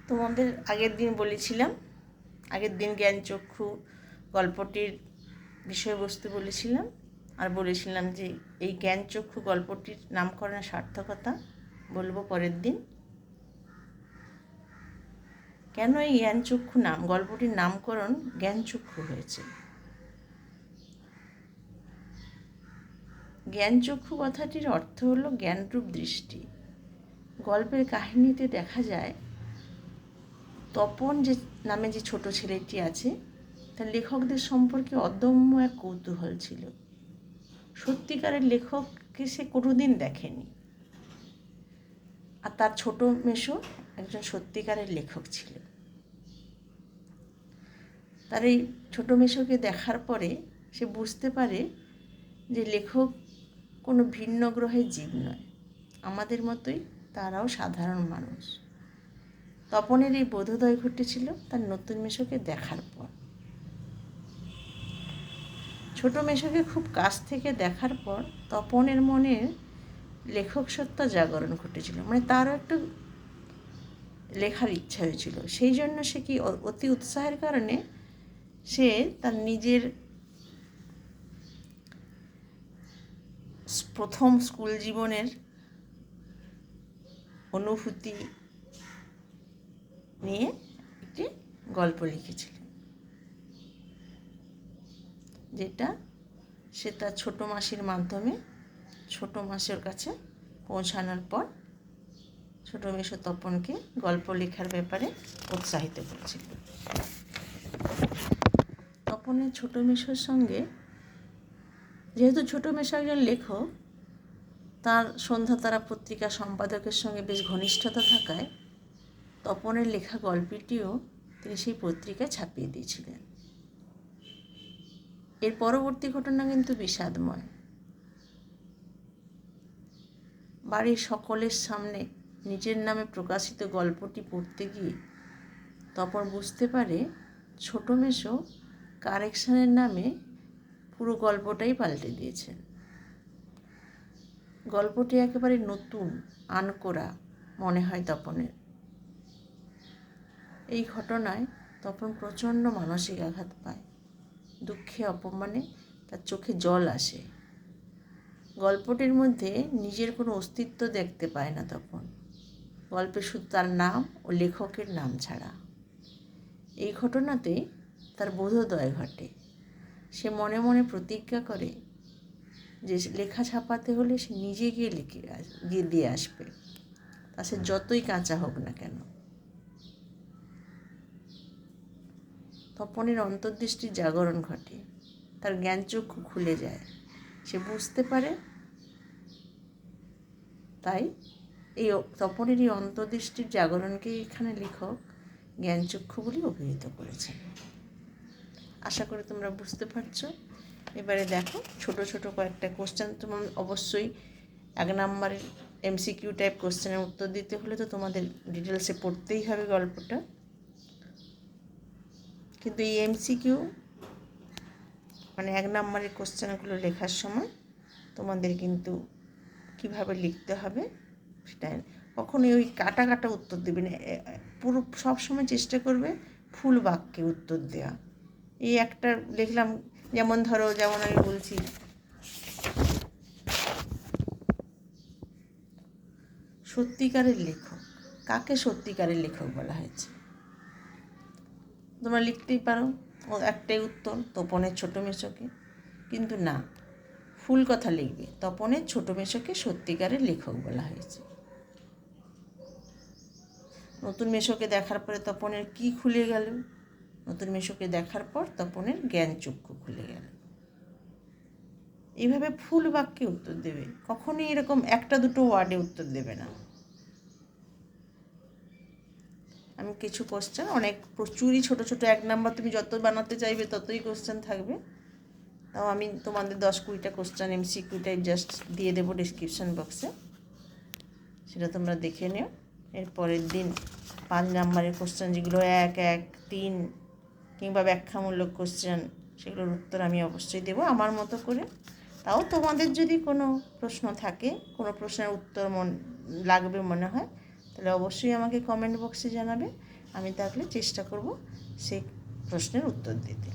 তোমাদের আগের দিন বলেছিলাম, আগের দিন জ্ঞানচক্ষু গল্পটির বিষয়বস্তু বলেছিলাম, আর বলেছিলাম যে এই জ্ঞানচক্ষু গল্পটির নামকরণের সার্থকতা বলবো পরের দিন। কেন এই জ্ঞানচক্ষু গল্পটির নামকরণ জ্ঞানচক্ষু হয়েছে? জ্ঞানচক্ষু কথাটির অর্থ হলো জ্ঞানরূপ দৃষ্টি। গল্পের কাহিনীতে দেখা যায় তপন নামে যে ছোট ছেলেটি আছে, তার লেখকদের সম্পর্কে অদম্য এক কৌতূহল ছিল। সত্যিকারের লেখককে সে কোনোদিন দেখেনি, আর তার ছোট মেসো একজন সত্যিকারের লেখক ছিল। তার এই ছোট মেসোকে দেখার পরে সে বুঝতে পারে যে লেখক কোনো ভিন্ন গ্রহের জীব নয়, আমাদের মতোই তারাও সাধারণ মানুষ। তপনের এই বোধোদয় ঘটেছিল তার নতুন মেসোকে দেখার পর। ছোট মেসোকে খুব কাছ থেকে দেখার পর তপনের মনে লেখক সত্তা জাগরণ ঘটেছিল, মানে তারও একটু লেখার ইচ্ছা হয়েছিল। সেই জন্য সে কি অতি উৎসাহের কারণে সে তার নিজের প্রথম স্কুল জীবনের অনুভূতি নিয়ে একটি গল্প লিখেছিল, যেটা সে তার ছোটো মাসির মাধ্যমে ছোটো মাসির কাছে পৌঁছানোর পর ছোটো মেসো তপনকে গল্প লেখার ব্যাপারে উৎসাহিত করেছিল। তপনের ছোটো মেসোর সঙ্গে, যেহেতু ছোটো মেসো একজন লেখক, তার সন্ধ্যাতারা পত্রিকা সম্পাদকের সঙ্গে বেশ ঘনিষ্ঠতা থাকায় তপনের লেখা গল্পটিও তিনি সেই পত্রিকায় ছাপিয়ে দিয়েছিলেন। এর পরবর্তী ঘটনা কিন্তু বিষাদময়। বাড়ির সকলের সামনে নিজের নামে প্রকাশিত গল্পটি পড়তে গিয়ে তপন বুঝতে পারে ছোটো মেসো কারেকশনের নামে পুরো গল্পটাই পাল্টে দিয়েছেন। গল্পটি একেবারে নতুন, আনকোরা মনে হয় তপনের। এই ঘটনায় তপন প্রচণ্ড মানসিক আঘাত পায়। দুঃখে অপমানে তার চোখে জল আসে। গল্পটির মধ্যে নিজের কোনো অস্তিত্ব দেখতে পায় না তপন, গল্পে শুধু তার নাম ও লেখকের নাম ছাড়া। এই ঘটনাতে তার বোধোদয় ঘটে। সে মনে মনে প্রতিজ্ঞা করে যে লেখা ছাপাতে হলে সে নিজে গিয়ে দিয়ে আসবে, তা সে যতই কাঁচা হোক না কেন। তপনের অন্তর্দৃষ্টির জাগরণ ঘটে, তার জ্ঞানচক্ষু খুলে যায়, সে বুঝতে পারে। তাই এই তপনের এই অন্তর্দৃষ্টির জাগরণকে এখানে লেখক জ্ঞানচক্ষু বলে অভিহিত করেছেন। আশা করি তোমরা বুঝতে পারছো। এবারে দেখো ছোট ছোট কয়েকটা কোশ্চেন। তোমার অবশ্যই 1 নম্বরের MCQ টাইপ কোশ্চেনের উত্তর দিতে হলে তো তোমাদের ডিটেলসে পড়তেই হবে গল্পটা। কিন্তু এই MCQ মানে 1 নম্বরের কোশ্চেনগুলো লেখার সময় তোমাদের কিন্তু কিভাবে লিখতে হবে সেটা কখনোই ওই কাটা কাটা উত্তর দেবে না। পুরো সবসময় চেষ্টা করবে ফুল বাক্যে উত্তর দেওয়া। এই একটা লিখলাম, যেমন আমি বলছি, সত্যিকারের লেখক কাকে সত্যিকারের লেখক বলা হয়েছে? তোমরা লিখতেই পারো একটাই উত্তর, তপনের ছোটো মেসোকে। কিন্তু না, ফুল কথা লিখবে, তপনের ছোটো মেসোকে সত্যিকারের লেখক বলা হয়েছে। নতুন মেসোকে দেখার পরে তপনের কি খুলে গেল? নতুন মেসোকে দেখার পর তপনের জ্ঞানচক্ষু খুলে গেল। এইভাবে ফুল বাক্যে উত্তর দেবে, কখনোই এরকম একটা দুটো ওয়ার্ডে উত্তর দেবে না। আমি কিছু কোশ্চেন, অনেক প্রচুরই ছোট ছোট 1 নাম্বার, তুমি যত বানাতে চাইবে ততই কোশ্চেন থাকবে। তাও আমি তোমাদের 10-20টা কোশ্চেন MCQ টাইপ জাস্ট দিয়ে দেবো ডিসক্রিপশান বক্সে, সেটা তোমরা দেখে নিও। এর পরের দিন 5 নাম্বারের কোশ্চেন, যেগুলো 1, 1, 3 কিংবা ব্যাখ্যামূলক কোশ্চেন, সেগুলোর উত্তর আমি অবশ্যই দেবো আমার মতো করে। তাও তোমাদের যদি কোনো প্রশ্ন থাকে, কোনো প্রশ্নের উত্তর লাগবে মনে হয়, তাহলে অবশ্যই আমাকে কমেন্ট বক্সে জানাবে, আমি থাকলে চেষ্টা করব সেই প্রশ্নের উত্তর দিতে।